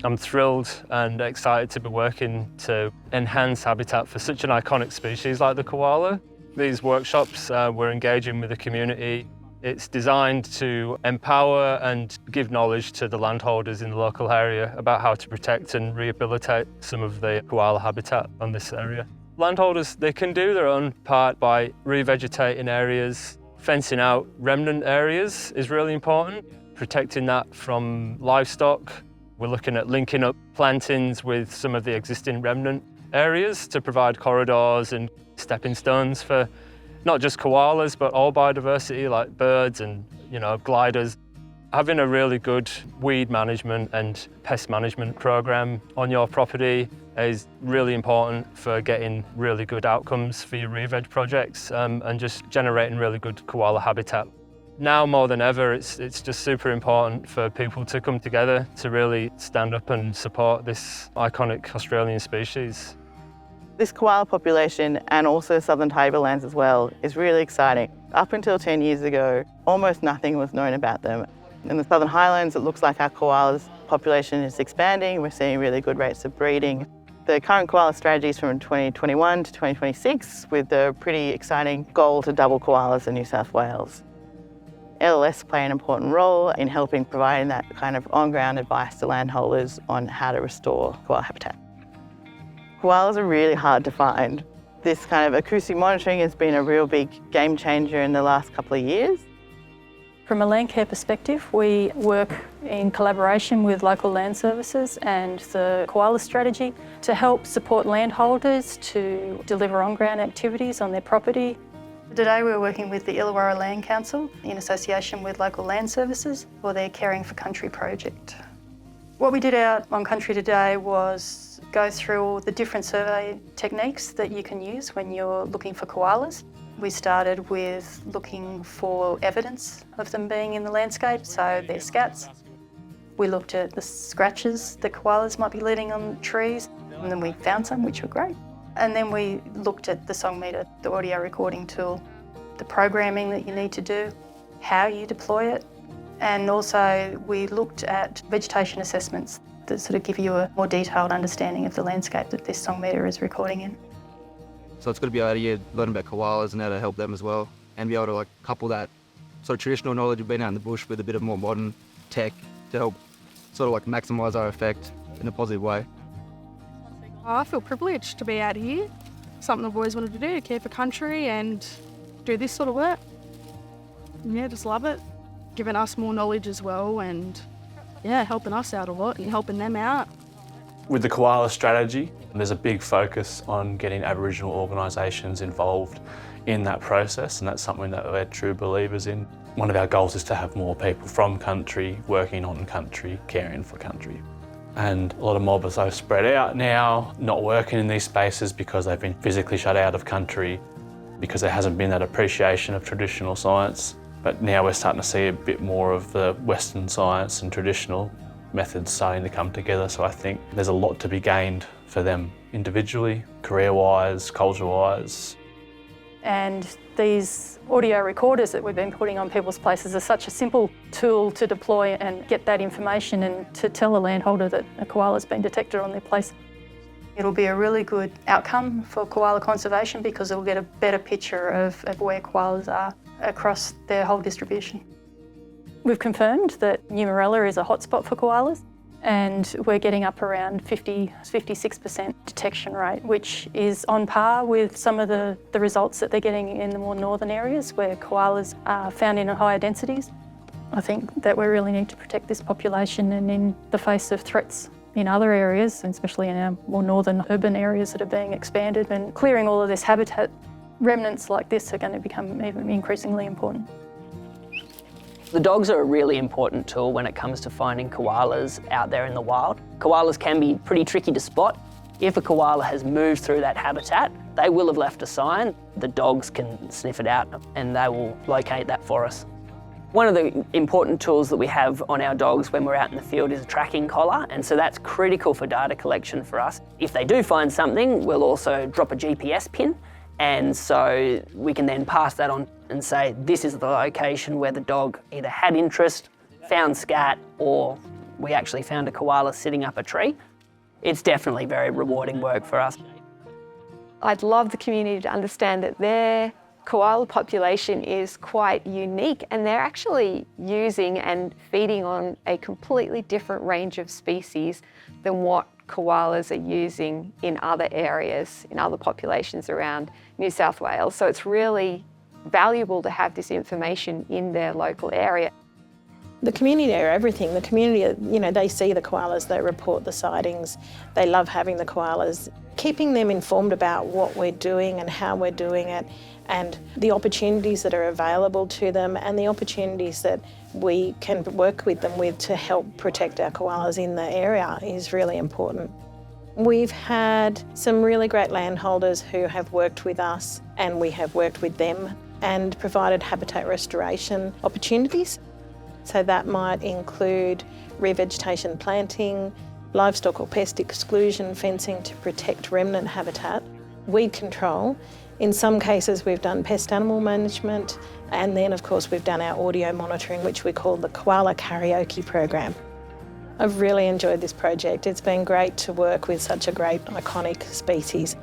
I'm thrilled and excited to be working to enhance habitat for such an iconic species like the koala. These workshops, we're engaging with the community. It's designed to empower and give knowledge to the landholders in the local area about how to protect and rehabilitate some of the koala habitat on this area. Landholders, they can do their own part by revegetating areas. Fencing out remnant areas is really important, protecting that from livestock. We're looking at linking up plantings with some of the existing remnant areas to provide corridors and stepping stones for not just koalas, but all biodiversity like birds and, gliders. Having a really good weed management and pest management program on your property is really important for getting really good outcomes for your re-veg projects and just generating really good koala habitat. Now more than ever, it's just super important for people to come together to really stand up and support this iconic Australian species. This koala population, and also Southern Tablelands as well, is really exciting. Up until 10 years ago, almost nothing was known about them. In the Southern Highlands, it looks like our koalas population is expanding. We're seeing really good rates of breeding. The current koala strategy is from 2021 to 2026 with a pretty exciting goal to double koalas in New South Wales. LLS play an important role in helping providing that kind of on-ground advice to landholders on how to restore koala habitat. Koalas are really hard to find. This kind of acoustic monitoring has been a real big game changer in the last couple of years. From a land care perspective, we work in collaboration with local land services and the koala strategy to help support landholders to deliver on-ground activities on their property. Today we're working with the Illawarra Land Council in association with local land services for their Caring for Country project. What we did out on country today was go through all the different survey techniques that you can use when you're looking for koalas. We started with looking for evidence of them being in the landscape, so their scats. We looked at the scratches that koalas might be leaving on trees, and then we found some which were great. And then we looked at the song meter, the audio recording tool, the programming that you need to do, how you deploy it, and also we looked at vegetation assessments that sort of give you a more detailed understanding of the landscape that this song meter is recording in. So it's good to be able to learn about koalas and how to help them as well, and be able to couple that sort of traditional knowledge of being out in the bush with a bit of more modern tech to help sort of maximise our effect in a positive way. I feel privileged to be out here. Something I've always wanted to do, care for country and do this sort of work. And yeah, just love it. Giving us more knowledge as well and helping us out a lot and helping them out. With the koala strategy, there's a big focus on getting Aboriginal organisations involved in that process, and that's something that we're true believers in. One of our goals is to have more people from country working on country, caring for country. And a lot of mob are so spread out now, not working in these spaces because they've been physically shut out of country, because there hasn't been that appreciation of traditional science. But now we're starting to see a bit more of the Western science and traditional methods starting to come together. So I think there's a lot to be gained for them individually, career-wise, culture-wise. And these audio recorders that we've been putting on people's places are such a simple tool to deploy and get that information and to tell a landholder that a koala's been detected on their place. It'll be a really good outcome for koala conservation because it'll get a better picture of where koalas are across their whole distribution. We've confirmed that Numarella is a hotspot for koalas, and we're getting up around 56% detection rate, which is on par with some of the results that they're getting in the more northern areas where koalas are found in higher densities. I think that we really need to protect this population, and in the face of threats in other areas, and especially in our more northern urban areas that are being expanded, and clearing all of this habitat, remnants like this are going to become even increasingly important. The dogs are a really important tool when it comes to finding koalas out there in the wild. Koalas can be pretty tricky to spot. If a koala has moved through that habitat, they will have left a sign. The dogs can sniff it out and they will locate that for us. One of the important tools that we have on our dogs when we're out in the field is a tracking collar, and so that's critical for data collection for us. If they do find something, we'll also drop a GPS pin, and so we can then pass that on and say, this is the location where the dog either had interest, found scat, or we actually found a koala sitting up a tree. It's definitely very rewarding work for us. I'd love the community to understand that their koala population is quite unique, and they're actually using and feeding on a completely different range of species than what koalas are using in other areas, in other populations around New South Wales. So it's really valuable to have this information in their local area. The community are everything. The community, they see the koalas, they report the sightings, they love having the koalas. Keeping them informed about what we're doing and how we're doing it, and the opportunities that are available to them, and the opportunities that we can work with them with to help protect our koalas in the area is really important. We've had some really great landholders who have worked with us, and we have worked with them and provided habitat restoration opportunities. So that might include revegetation planting, livestock or pest exclusion fencing to protect remnant habitat, weed control. In some cases we've done pest animal management, and then of course we've done our audio monitoring, which we call the Koala Karaoke program. I've really enjoyed this project. It's been great to work with such a great iconic species.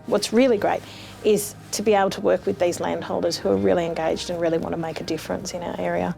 What's really great is to be able to work with these landholders who are really engaged and really want to make a difference in our area.